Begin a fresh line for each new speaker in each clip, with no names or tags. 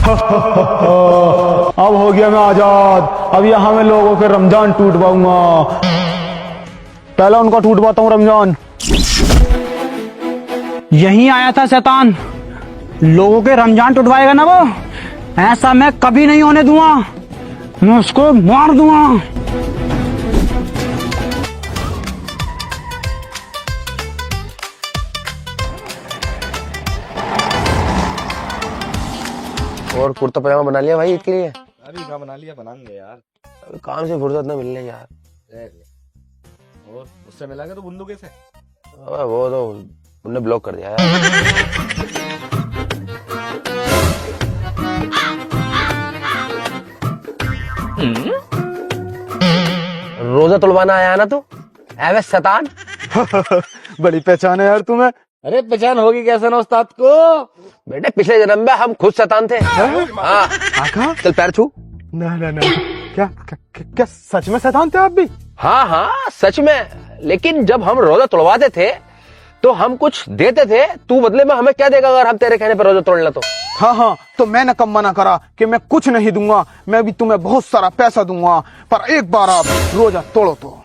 अब हो गया मैं आजाद। अब यहाँ मैं लोगों के रमजान टूटवाऊंगा। पहला उनका टूटवाता हूँ रमजान।
यहीं आया था शैतान, लोगों के रमजान टुटवाएगा ना वो, ऐसा मैं कभी नहीं होने दूंगा। मैं उसको मार दूंगा।
और कुर्ता पजामा बना लिया भाई ईद के लिए?
अभी कहाँ बना लिया, बनाएंगे यार।
अभी काम से फुर्सत न मिलने यार।
और उससे मिला के तो बुंदू कैसे?
अबे वो तो उन्होंने ब्लॉक कर दिया यार। रोजा तुलवाना आया ना तू? ऐवे शैतान।
बड़ी पहचान है यार तुम्हें।
अरे पहचान होगी कैसे ना उस्ताद को?
बेटे पिछले जन्म में हम खुद शैतान थे। हाँ
आका?
चल पैर छू।
ना ना ना, क्या क्या सच में शैतान थे आप भी?
हाँ हाँ सच में, लेकिन जब हम रोजा तोड़वाते थे तो हम कुछ देते थे, तू बदले में हमें क्या देगा अगर हम तेरे कहने पर रोजा तोड़ ले तो?
हाँ हाँ, तो मैंने कब मना करा कि मैं कुछ नहीं दूंगा, मैं भी तुम्हें बहुत सारा पैसा दूंगा, पर एक बार आप रोजा तोड़ो तो।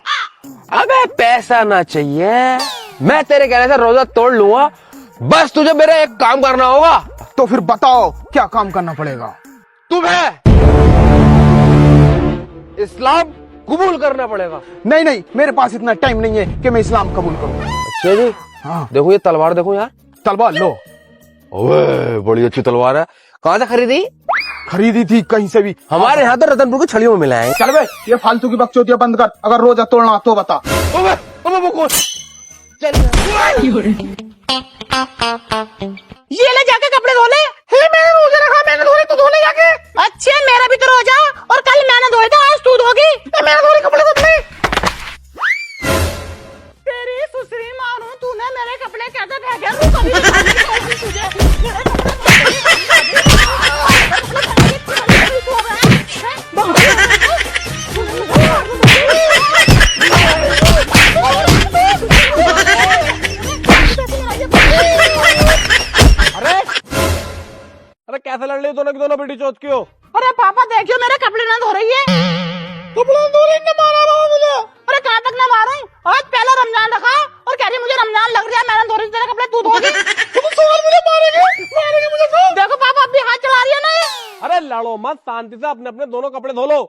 अबे पैसा ना चाहिए, मैं तेरे कहने से रोजा तोड़ लूंगा, बस तुझे मेरा एक काम करना होगा।
तो फिर बताओ क्या काम करना पड़ेगा?
तुम्हें इस्लाम कबूल करना पड़ेगा।
नहीं नहीं, मेरे पास इतना टाइम नहीं है कि मैं इस्लाम कबूल करूं।
अच्छा जी।
हाँ।
देखो ये तलवार देखो यार।
तलवार लो।
ओए बड़ी अच्छी तलवार है, कहाँ से खरीदी?
खरीदी थी कहीं से भी।
हमारे यहाँ तो रतनपुर की छड़ियों में मिला है।
चल बे, ये फालतू की बकचोदियां बंद कर, अगर रोजा तोड़ना तो बता।
ये ले जाके कपड़े धो ले। मैंने रोजा रखा, मैंने धोने, तू धो ले जाके। अच्छा मेरा भी तो रोजा, और कल मैंने धोए थे, आज तू धोगी। मैंने धोने कपड़े धोने। तेरी सुसरी मारूं, तूने मेरे कपड़े कैसे फेंके? तू कभी नहीं तुझे
अरे कैसे लड़ रही दोनों की दोनों बेटी चौथ की हो?
अरे पापा देखियो मेरे कपड़े ना धो रही है। कपड़े धो रही ने मारा बाबा मुझे। अरे कहाँ तक ना मारूं? आज पहला रमजान रखा और कह रही मुझे रमजान लग रहा है, मैंने धो रही तेरे कपड़े, तू धोगी। तुम सवाल मुझे मारेगी मुझे तो। देखो पापा अभी हाथ चला रही है ना ये।
अरे लड़ो मत, शांति से अपने अपने दोनों कपड़े धो लो।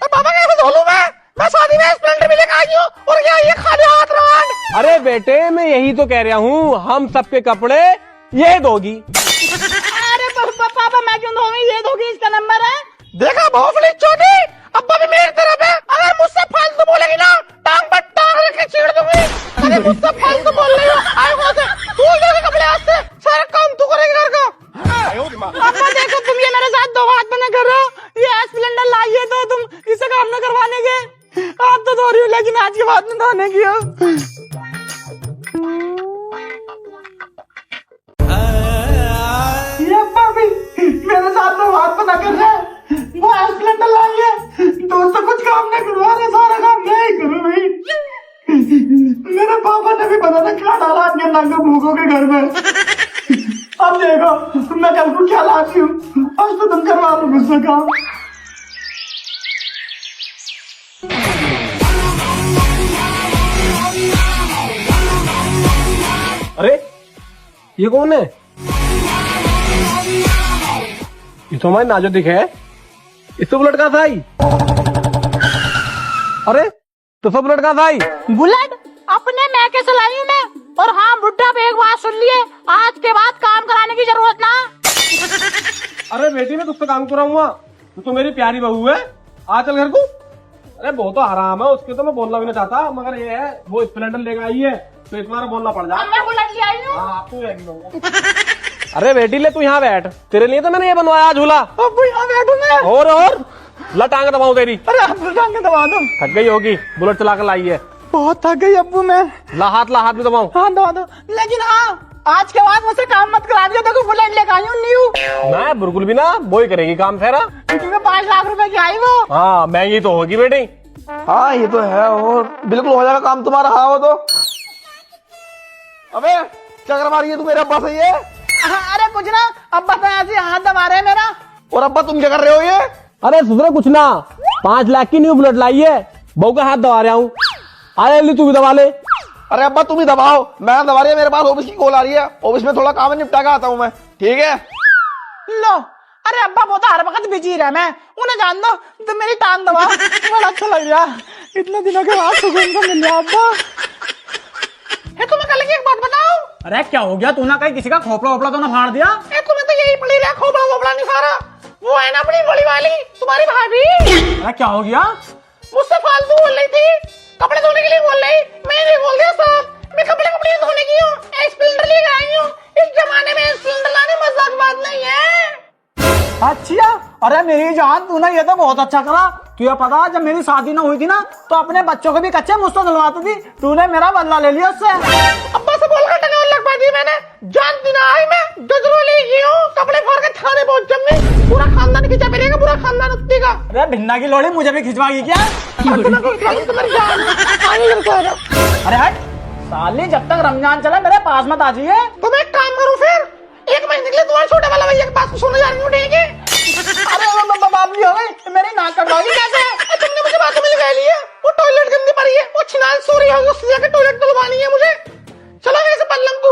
पापा कैसे धो लूं मैं शादी में स्प्लेंडर भी लेकर आई हूँ, और क्या ये खाली हाथ रवान?
अरे बेटे मैं यही तो कह रहा हूँ, हम सबके कपड़े ये धोगी।
अरे पापा मैं क्यों धोगी? ये धोगी, इसका नंबर है। देखा भोसड़ी चोटी, अब्बा भी मेरी तरफ है। अगर मुझसे फालतू बोलेगी ना, टांग पर टांग रख के छेड़ दूंगी। अरे मुझसे फालतू बोल रही हो, आए वहाँ से तू जाके कपड़े हाथ से, सारा काम तू करेगी घर का। अब्बा देखो तुम ये मेरे साथ दो हाथ में कर रहे हो, ये सिलेंडर लाइए तो तुम इसे काम न करवाने के। आप तो धो रही हो, लेकिन आज की बात में धोने की हो। ये अब्बा भी मेरे साथ में बात तो ना कर रहे, वो सिलेंडर लाइए, दोस्त तो कुछ काम नहीं करवा रहे, सारा काम मैं ही करूँ भाई। मेरे पापा ने भी पता नहीं क्या डाला अपने नाक भूखों के घर में। अब देखो मैं कल को क्या लाती हूँ, आज तो तुम करवा लो मुझसे काम।
अरे ये कौन है? ये तो हमारी नाजो दिखे है, इससे बुलेट कहाँ से आई? अरे तो सब बुलेट कहाँ से आई?
बुलेट अपने मैके से लाई हूँ मैं। और हाँ बुड्ढा पे एक बात सुन लिए, आज के बाद काम कराने की जरूरत ना।
अरे बेटी मैं तुझसे काम कराऊंगा, तू तो मेरी प्यारी बहू है, आ चल घर को। अरे वो तो हराम है, उसके तो मैं बोलना भी नहीं चाहता, मगर ये है वो स्प्लेंडर लेकर आई है तो इस बार बोलना पड़ जाए।
मैं बुलेट ले आई हूँ।
हाँ तू अरे बेटी ले तू यहाँ बैठ, तेरे लिए तो मैंने ये बनवाया झूला।
अब यहाँ बैठू मैं।
और ला टांग दबाऊं तेरी।
अरे आप टांगे दबा दो।
थक गई होगी, बुलेट चला कर लाई है।
बहुत थक गई अब्बू मैं।
ला हाथ भी दबाऊं।
हाँ दबा दो, लेकिन हाँ आज के बाद मुझसे काम मत करा दिया, देखो बुलेट लेकर आई हूँ न्यू।
मैं बिल्कुल भी ना, वो ही करेगी काम सारा।
क्योंकि 5 लाख रुपए की आई वो।
हाँ महंगी तो होगी बेटी।
हाँ ये तो है, और बिल्कुल हो जाएगा काम तुम्हारा। हाँ हो तो। अबे क्या कर रही है तू मेरे अब्बा से ये?
अरे कुछ ना, अब्बा तो ऐसे हाथ दबा रहे हैं मेरा।
और अब्बा तुम क्या कर रहे हो ये?
अरे सुधरे कुछ ना, 5 लाख की न्यू बुलेट लाई है, बहू का हाथ दबा रहा हूँ। आया ली तू भी दबा ले।
अरे अब्बा तुम ही दबाओ, मैं दबा रही है, मेरे पास ऑफिस की कॉल आ रही है, ऑफिस में थोड़ा काम निपटा के आता हूँ मैं, ठीक है?
लो, अरे अब्बा वो तो हर वक्त बिजी रहा, मैं उन्हें जान दो, तो मेरी टांग दबाओ, बड़ा अच्छा लग रहा। इतने दिनों के बाद सुकून से मिल रहा अब्बा। तुम्हें कल की एक बात बताओ।
अरे क्या हो गया, तू ना कहीं किसी का खोपड़ा वोपड़ा तो ना फाड़ दिया?
तुम्हें तो यही पड़ी रहा, खोपड़ा वोपड़ा नहीं सारा, वो है ना अपनी बड़ी वाली तुम्हारी भाभी।
अरे क्या हो गया?
मुझसे फालतू बोल रही थी, कपड़े धोने के लिए बोल रही, मैंने बोल दिया साहब मैं कपड़े धोने की हूँ, स्प्लेंडर लेकर आई हूँ। इस जमाने में स्प्लेंडर लाने मजाक बात नहीं है।
अच्छा, अरे मेरी जान, तूने ये तो बहुत अच्छा करा। तुझे पता है जब मेरी शादी ना हुई थी ना, तो अपने बच्चों के भी कच्चे मुझसे धुलवाती थी, तूने मेरा बदला ले लिया उससे।
अब्बा से बोल कर लग पाती मैंने, जानती ना आई मैं जजरोली की हूँ, कपड़े फाड़ के थाने पहुंच जब पूरा खानदान खिंचा फिरेगा, पूरा खानदान उत्ती का।
अरे भिन्ना की लोड़ी मुझे भी खिंचवाएगी क्या? अरे हट साली, जब तक रमजान चला मेरे पास मत आ जाइए।
तुम एक काम करो फिर, 1 महीने के लिए तुम्हारे छोटे वाला भैया के पास सोने जा रही हूँ, ठीक है?
अरे बाबू हो गई, मेरी नाक कटवाओगी कैसे?
तुमने मुझे बातों में लगा लिया, वो टॉयलेट गंदी पड़ी है, वो छिनाल सो रही है, उससे जाकर टॉयलेट धुलवानी है मुझे। चलो वैसे पल्लम को।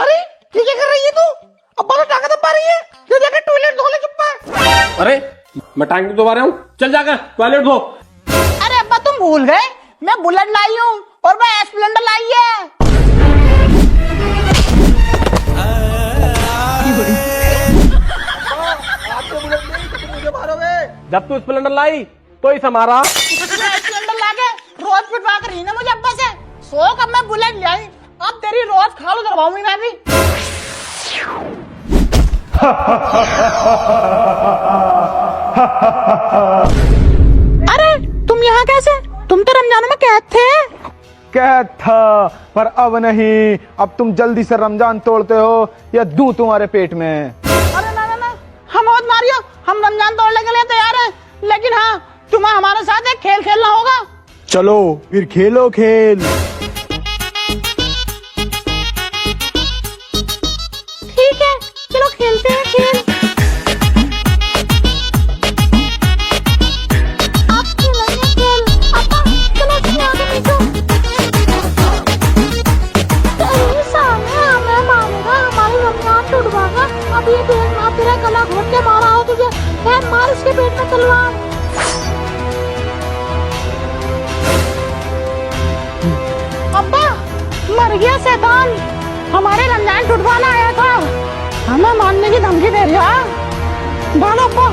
अरे ये क्या कर रही है तू? अब्बा तो टाका दबा रही है, ये जाकर टॉयलेट धो ले, चुप।
अरे मैं टांग तो दबा रहा हूँ, चल जाकर टॉयलेट धो।
अरे अब्बा तुम भूल गए, मैं बुलेट लाई हूँ और मैं स्प्लेंडर लाई है।
जब तू स्प्लेंडर लाई तो इस हमारा
स्प्लेंडर लाके रोज पिटवा कर रही ना मुझे अब्बा से, सो कब मैं बुलेट लाई, अब तेरी रोज खाल करवाऊंगी मैं भी। अरे तुम यहाँ कैसे? तुम तो रमजान में कैद थे।
कैद था, पर अब नहीं, अब तुम जल्दी से रमजान तोड़ते हो या दूं तुम्हारे पेट में।
अरे ना, हम मत मारियो, हम रमजान तोड़ने के लिए तैयार हैं, लेकिन हाँ तुम्हें हमारे साथ एक खेल खेलना होगा।
चलो फिर खेलो खेल।
ठीक है, चलो खेलते हैं खेल। आप खेलेंगे खेल, अब्बा चलो आगे पीछे। तेरे सामने हमें मारेगा, हमारी रमजान टूटवाएगा। अब ये देखना, तेरा गला घोट के मारा हो तुझे, मैं मार इसके पेट में तलवार। अब्बा मर गया शैतान, हमारे रमजान टूटवाना आया था, हमें मारने की धमकी दे रही है। डालो अब्बा।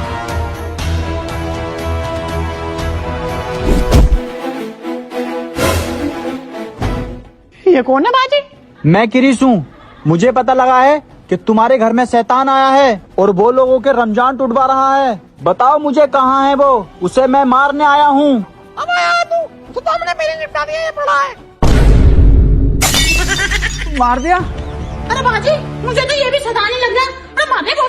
ये कौन है बाजी?
मैं किरीस हूँ, मुझे पता लगा है कि तुम्हारे घर में शैतान आया है और वो लोगों के रमजान टूटवा रहा है। बताओ मुझे कहाँ है वो, उसे मैं मारने आया हूँ।
अब आया तू तो हमने मेरे निपटा दिया, ये पड़ा है।
मार दिया?
अरे बाजी मुझे तो ये भी शैतानी लग गया, अरे मारने को